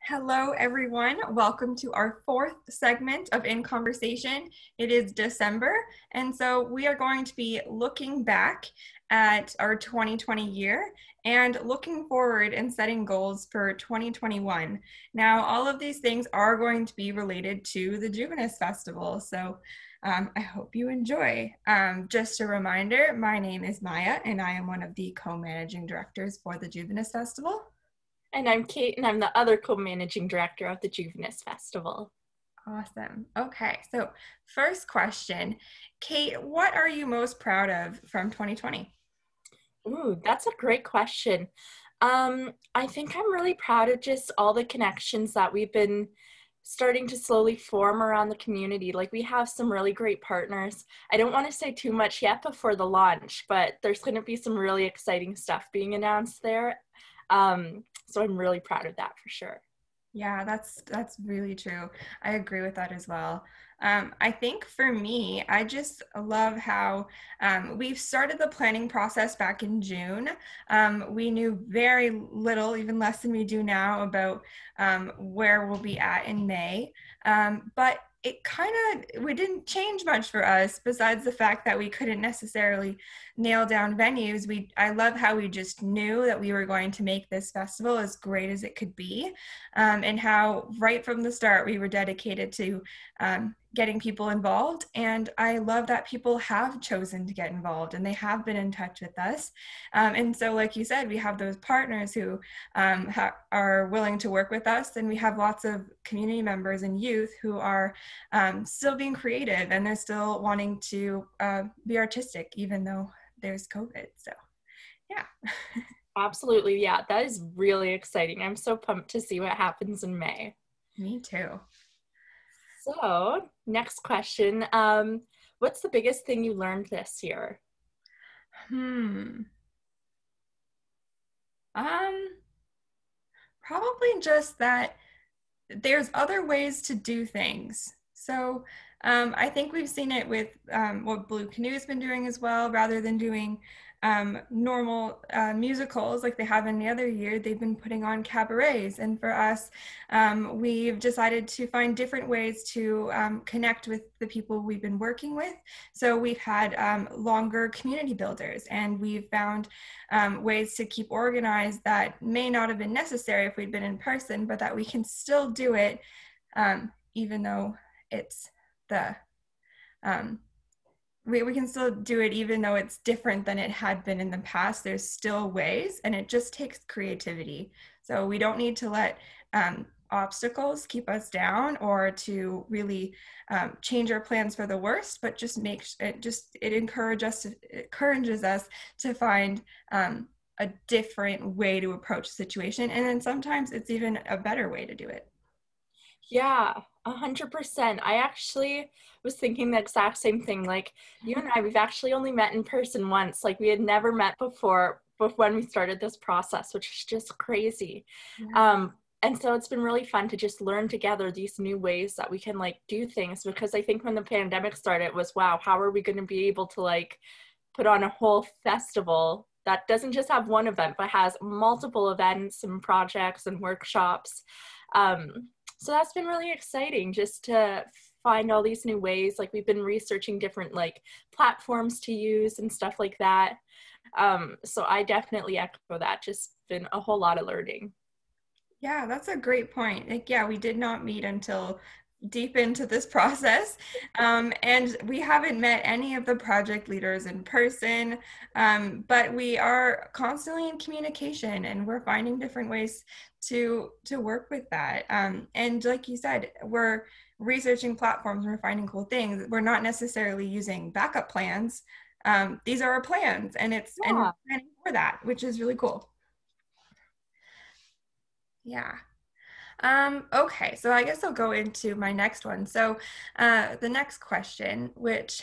Hello, everyone. Welcome to our fourth segment of In Conversation. It is December, and so we are going to be looking back at our 2020 year and looking forward and setting goals for 2021. Now, all of these things are going to be related to the Juvenis Festival, so I hope you enjoy. Just a reminder, my name is Maya, and I am one of the co-managing directors for the Juvenis Festival. And I'm Kate, and I'm the other co-managing director of the Juvenis Festival. Awesome. Okay, so first question, Kate, what are you most proud of from 2020? Ooh, that's a great question. I think I'm really proud of just all the connections that we've been starting to slowly form around the community. Like, we have some really great partners. I don't want to say too much yet before the launch, but there's going to be some really exciting stuff being announced there. So I'm really proud of that for sure. Yeah, that's really true. I agree with that as well. I think for me, I just love how we've started the planning process back in June. We knew very little, even less than we do now, about where we'll be at in May. But it we didn't change much for us besides the fact that we couldn't necessarily nail down venues. I love how we just knew that we were going to make this festival as great as it could be, and how right from the start we were dedicated to getting people involved. And I love that people have chosen to get involved and they have been in touch with us. And so, like you said, we have those partners who are willing to work with us, and we have lots of community members and youth who are still being creative, and they're still wanting to be artistic, even though there's COVID. So, yeah. Absolutely. Yeah, that is really exciting. I'm so pumped to see what happens in May. Me too. So, next question. What's the biggest thing you learned this year? Um, Probably just that there's other ways to do things. So I think we've seen it with what Blue Canoe's been doing as well. Rather than doing normal musicals like they have in the other year, they've been putting on cabarets. And for us, we've decided to find different ways to connect with the people we've been working with. So we've had longer community builders, and we've found ways to keep organized that may not have been necessary if we'd been in person, but that we can still do it even though it's the we can still do it even though it's different than it had been in the past. There's still ways, and it just takes creativity. So we don't need to let obstacles keep us down or to really change our plans for the worst, but just it encourages us to find a different way to approach the situation, and then sometimes it's even a better way to do it. Yeah, 100%. I actually was thinking the exact same thing. Like, you and I, we've actually only met in person once. Like, we had never met before when we started this process, which is just crazy. Yeah. And so it's been really fun to just learn together these new ways that we can like do things, because I think when the pandemic started, it was, wow, how are we going to be able to like put on a whole festival that doesn't just have one event, but has multiple events and projects and workshops. So that's been really exciting, just to find all these new ways. Like, we've been researching different like platforms to use and stuff like that. So I definitely echo that. Just been a whole lot of learning. Yeah, that's a great point. Like, yeah, we did not meet until deep into this process. And we haven't met any of the project leaders in person, but we are constantly in communication, and we're finding different ways to work with that. And like you said, we're researching platforms, we're finding cool things. We're not necessarily using backup plans. These are our plans, and we're Yeah. planning for that, which is really cool. Yeah. Okay, so I guess I'll go into my next one. So, the next question, which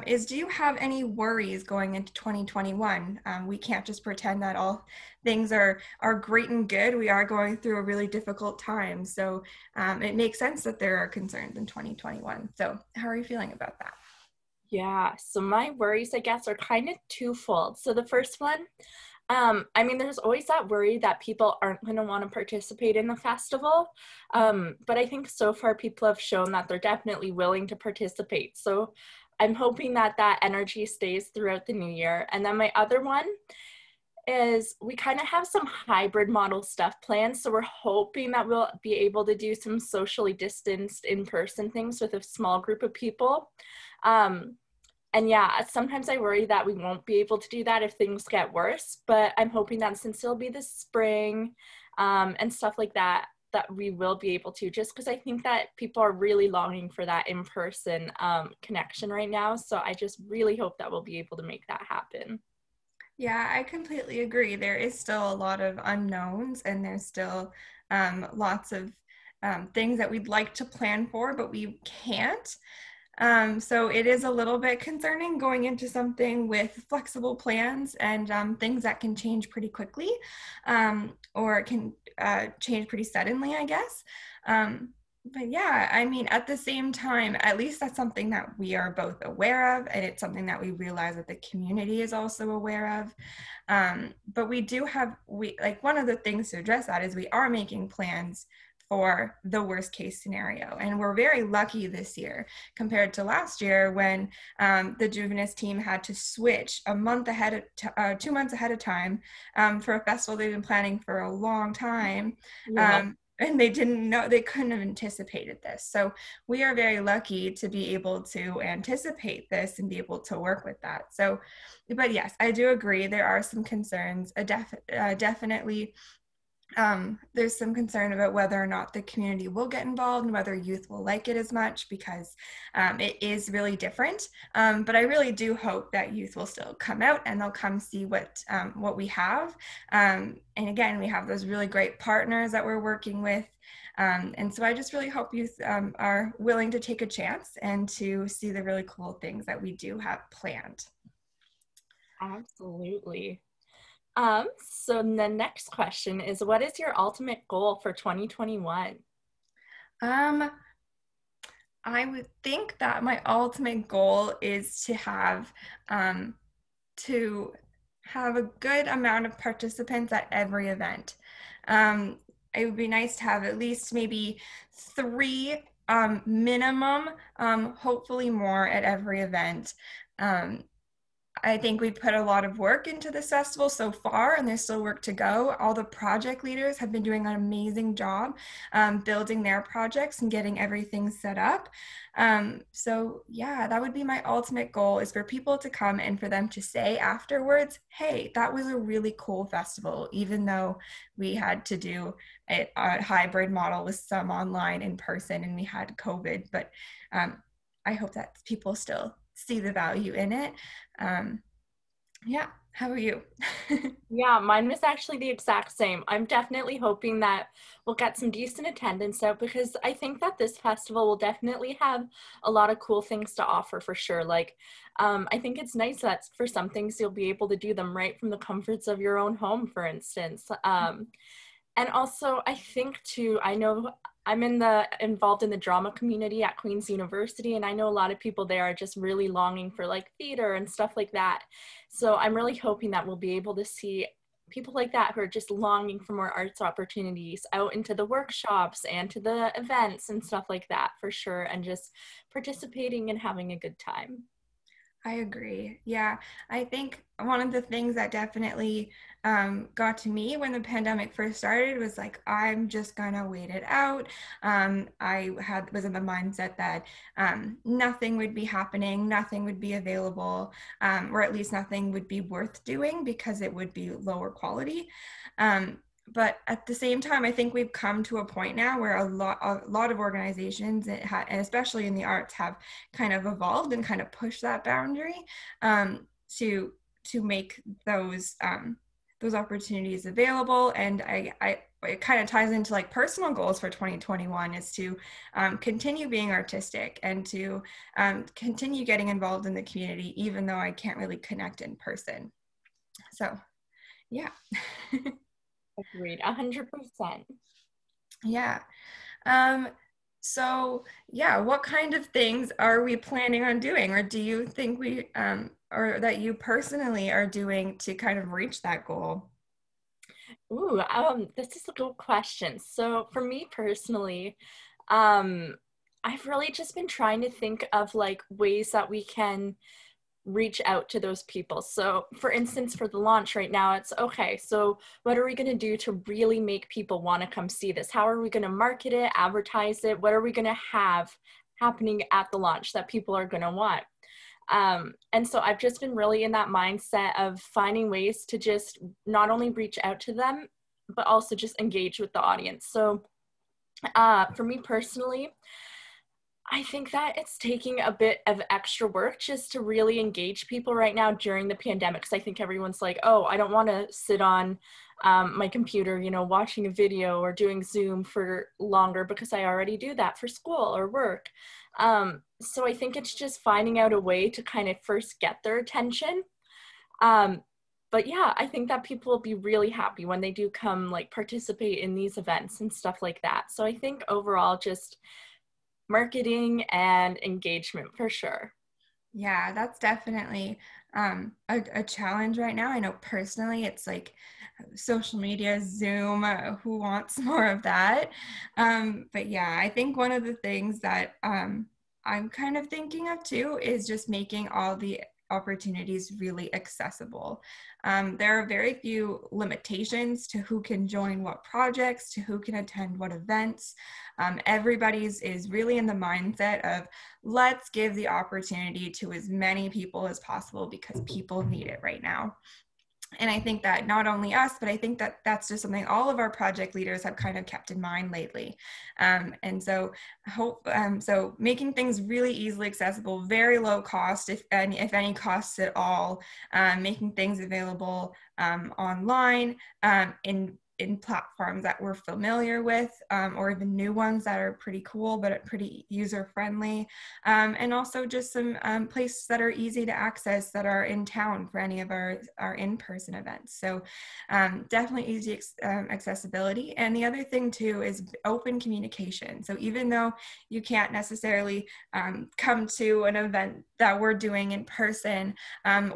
is, do you have any worries going into 2021? We can't just pretend that all things are great and good. We are going through a really difficult time, so it makes sense that there are concerns in 2021. So, how are you feeling about that? Yeah. So my worries, I guess, are kind of twofold. So the first one, I mean, there's always that worry that people aren't going to want to participate in the festival. But I think so far people have shown that they're definitely willing to participate. So I'm hoping that that energy stays throughout the new year. And then my other one is we kind of have some hybrid model stuff planned. So we're hoping that we'll be able to do some socially distanced in-person things with a small group of people. Um, and yeah, sometimes I worry that we won't be able to do that if things get worse, but I'm hoping that since it'll be this spring and stuff like that, that we will be able to, just because I think that people are really longing for that in-person connection right now. So I just really hope that we'll be able to make that happen. Yeah, I completely agree. There is still a lot of unknowns, and there's still lots of things that we'd like to plan for, but we can't. So it is a little bit concerning going into something with flexible plans and things that can change pretty quickly, or can change pretty suddenly, I guess. But yeah, I mean, at the same time, at least that's something that we are both aware of, and it's something that we realize that the community is also aware of. But we do have, we like, one of the things to address that is we are making plans for the worst case scenario. And we're very lucky this year compared to last year when the Juvenis team had to switch a month ahead of 2 months ahead of time for a festival they've been planning for a long time. Yeah. And they didn't know, they couldn't have anticipated this. So we are very lucky to be able to anticipate this and be able to work with that. So, but yes, I do agree. There are some concerns. Definitely there's some concern about whether or not the community will get involved and whether youth will like it as much, because it is really different. But I really do hope that youth will still come out and they'll come see what we have. And again, we have those really great partners that we're working with. And so I just really hope youth are willing to take a chance and to see the really cool things that we do have planned. Absolutely. So the next question is, what is your ultimate goal for 2021? Um, I would think that my ultimate goal is um, to have a good amount of participants at every event. It would be nice to have at least maybe three minimum, hopefully more at every event. Um, I think we put a lot of work into this festival so far, and there's still work to go. All the project leaders have been doing an amazing job building their projects and getting everything set up. So yeah, that would be my ultimate goal, is for people to come and for them to say afterwards, hey, that was a really cool festival, even though we had to do a hybrid model with some online in person and we had COVID. But I hope that people still see the value in it. Um, yeah, how about you? Yeah, mine was actually the exact same. I'm definitely hoping that we'll get some decent attendance out, because I think that this festival will definitely have a lot of cool things to offer for sure. Like, I think it's nice that for some things you'll be able to do them right from the comforts of your own home, for instance. And also, I think too, I know I'm involved in the drama community at Queen's University, and I know a lot of people there are just really longing for like theater and stuff like that. So I'm really hoping that we'll be able to see people like that who are just longing for more arts opportunities out into the workshops and to the events and stuff like that for sure, and just participating and having a good time. I agree. Yeah, I think one of the things that definitely got to me when the pandemic first started was like, I'm just gonna wait it out. Was in the mindset that nothing would be happening, nothing would be available, or at least nothing would be worth doing because it would be lower quality. But at the same time, I think we've come to a point now where a lot of organizations, and especially in the arts, have kind of evolved and kind of pushed that boundary um, to to make those opportunities available. And it kind of ties into like personal goals for 2021 is to continue being artistic and to continue getting involved in the community, even though I can't really connect in person. So yeah. Agreed, 100%. Yeah. Um, so yeah, what kind of things are we planning on doing, or do you think we or that you personally are doing to kind of reach that goal? Ooh, this is a good question. So for me personally, um, I've really just been trying to think of like ways that we can reach out to those people. So for instance, for the launch right now, it's okay, so what are we going to do to really make people want to come see this? How are we going to market it, advertise it? What are we going to have happening at the launch that people are going to want? And so I've just been really in that mindset of finding ways to just not only reach out to them, but also just engage with the audience. So for me personally, I think that it's taking a bit of extra work just to really engage people right now during the pandemic. Because I think everyone's like, oh, I don't want to sit on my computer, you know, watching a video or doing Zoom for longer because I already do that for school or work. So I think it's just finding out a way to kind of first get their attention. Um, but yeah, I think that people will be really happy when they do come like participate in these events and stuff like that. So I think overall, just marketing and engagement for sure. Yeah, that's definitely a challenge right now. I know personally, it's like social media, Zoom, who wants more of that? But yeah, I think one of the things that I'm kind of thinking of too is just making all the opportunities really accessible. There are very few limitations to who can join what projects, to who can attend what events. Everybody's is really in the mindset of let's give the opportunity to as many people as possible because people need it right now. And I think that not only us, but I think that that's just something all of our project leaders have kind of kept in mind lately. And so so making things really easily accessible, very low cost, if any costs at all, making things available online, in platforms that we're familiar with, or even new ones that are pretty cool but pretty user friendly, and also just some places that are easy to access that are in town for any of our in-person events. So definitely easy accessibility. And the other thing too is open communication. So even though you can't necessarily come to an event that we're doing in person,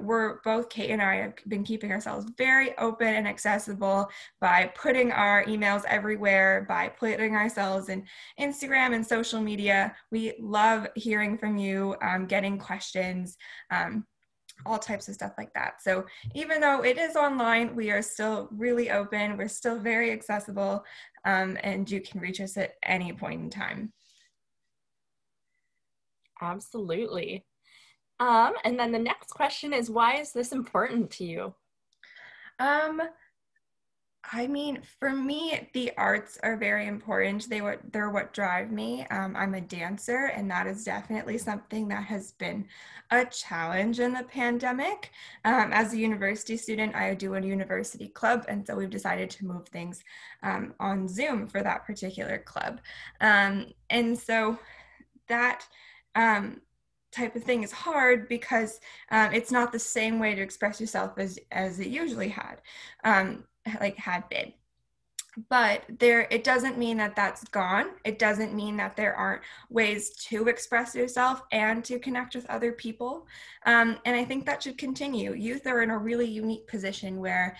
we're both, Kate and I, have been keeping ourselves very open and accessible by putting our emails everywhere, by putting ourselves in Instagram and social media. We love hearing from you, getting questions, all types of stuff like that. So even though it is online, we are still really open. We're still very accessible, and you can reach us at any point in time. Absolutely. And then the next question is, why is this important to you? Um, I mean, for me, the arts are very important. They're what drive me. I'm a dancer, and that is definitely something that has been a challenge in the pandemic. As a university student, I do a university club, and so we've decided to move things on Zoom for that particular club. And so that type of thing is hard because it's not the same way to express yourself as it usually had been. But it doesn't mean that that's gone. It doesn't mean that there aren't ways to express yourself and to connect with other people. And I think that should continue. Youth are in a really unique position where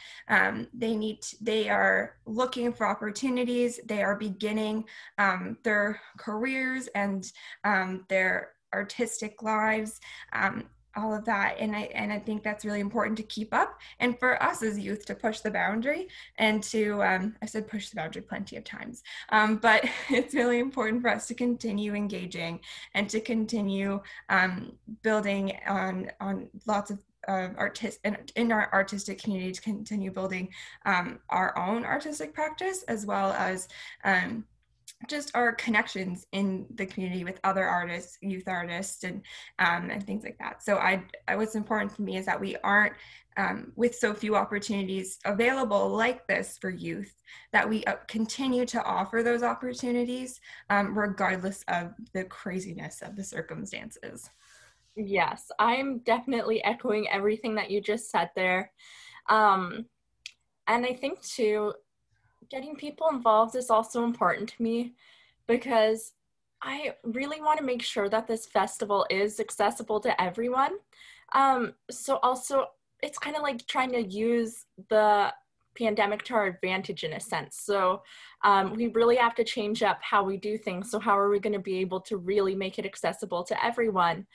they are looking for opportunities. They are beginning their careers and their artistic lives. All of that, and I think that's really important to keep up, and for us as youth to push the boundary and to I said push the boundary plenty of times, but it's really important for us to continue engaging and to continue building on lots of artists in our artistic community, to continue building our own artistic practice, as well as just our connections in the community with other artists, youth artists, and things like that. So what's important for me is that we aren't, with so few opportunities available like this for youth, that we continue to offer those opportunities, regardless of the craziness of the circumstances. Yes, I'm definitely echoing everything that you just said there. Um, and I think too, getting people involved is also important to me because I really want to make sure that this festival is accessible to everyone. So also it's kind of like trying to use the pandemic to our advantage in a sense. So we really have to change up how we do things. So how are we going to be able to really make it accessible to everyone?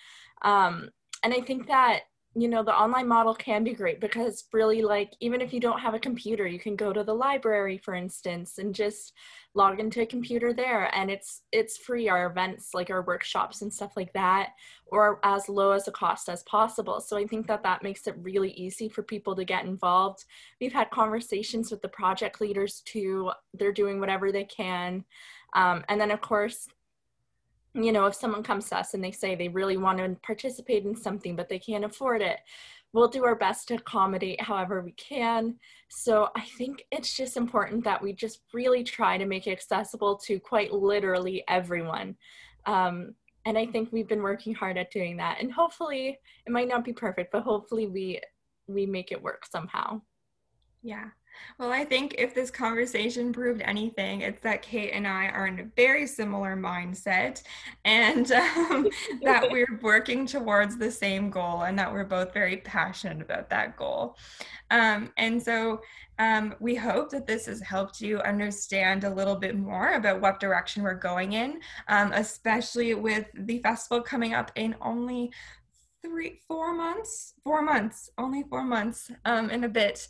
And I think that, the online model can be great because really, like, even if you don't have a computer, you can go to the library, for instance, and just log into a computer there, and it's free. Our events, like our workshops and stuff like that, or as low as a cost as possible. So I think that that makes it really easy for people to get involved. We've had conversations with the project leaders too. They're doing whatever they can. And then of course, if someone comes to us and they say they really want to participate in something, but they can't afford it, we'll do our best to accommodate however we can. So I think it's just important that we just really try to make it accessible to quite literally everyone. And I think we've been working hard at doing that. And hopefully, it might not be perfect, but hopefully we make it work somehow. Yeah. Well, I think if this conversation proved anything, it's that Kate and I are in a very similar mindset and that we're working towards the same goal and that we're both very passionate about that goal. And so we hope that this has helped you understand a little bit more about what direction we're going in, especially with the festival coming up in only 4 months, only 4 months, in a bit.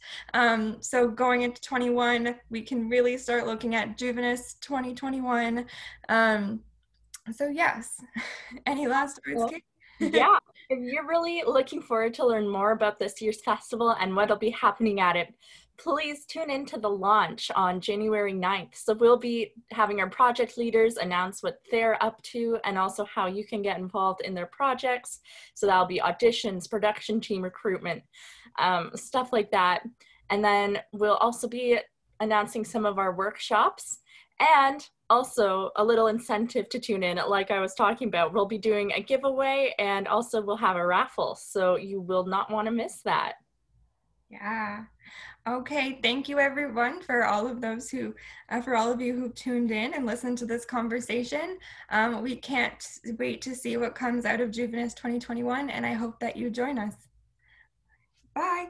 So going into 21, we can really start looking at Juvenis 2021. So yes, any last words, Well, Kate? yeah, if you're really looking forward to learn more about this year's festival and what'll be happening at it, please tune into the launch on January 9th. So we'll be having our project leaders announce what they're up to and also how you can get involved in their projects. So that'll be auditions, production team recruitment, stuff like that. And then we'll also be announcing some of our workshops and also a little incentive to tune in. Like I was talking about, we'll be doing a giveaway and also we'll have a raffle. So you will not want to miss that. Yeah. Okay. Thank you, everyone, for all of those who, for all of you who tuned in and listened to this conversation. We can't wait to see what comes out of Juvenis 2021, and I hope that you join us. Bye.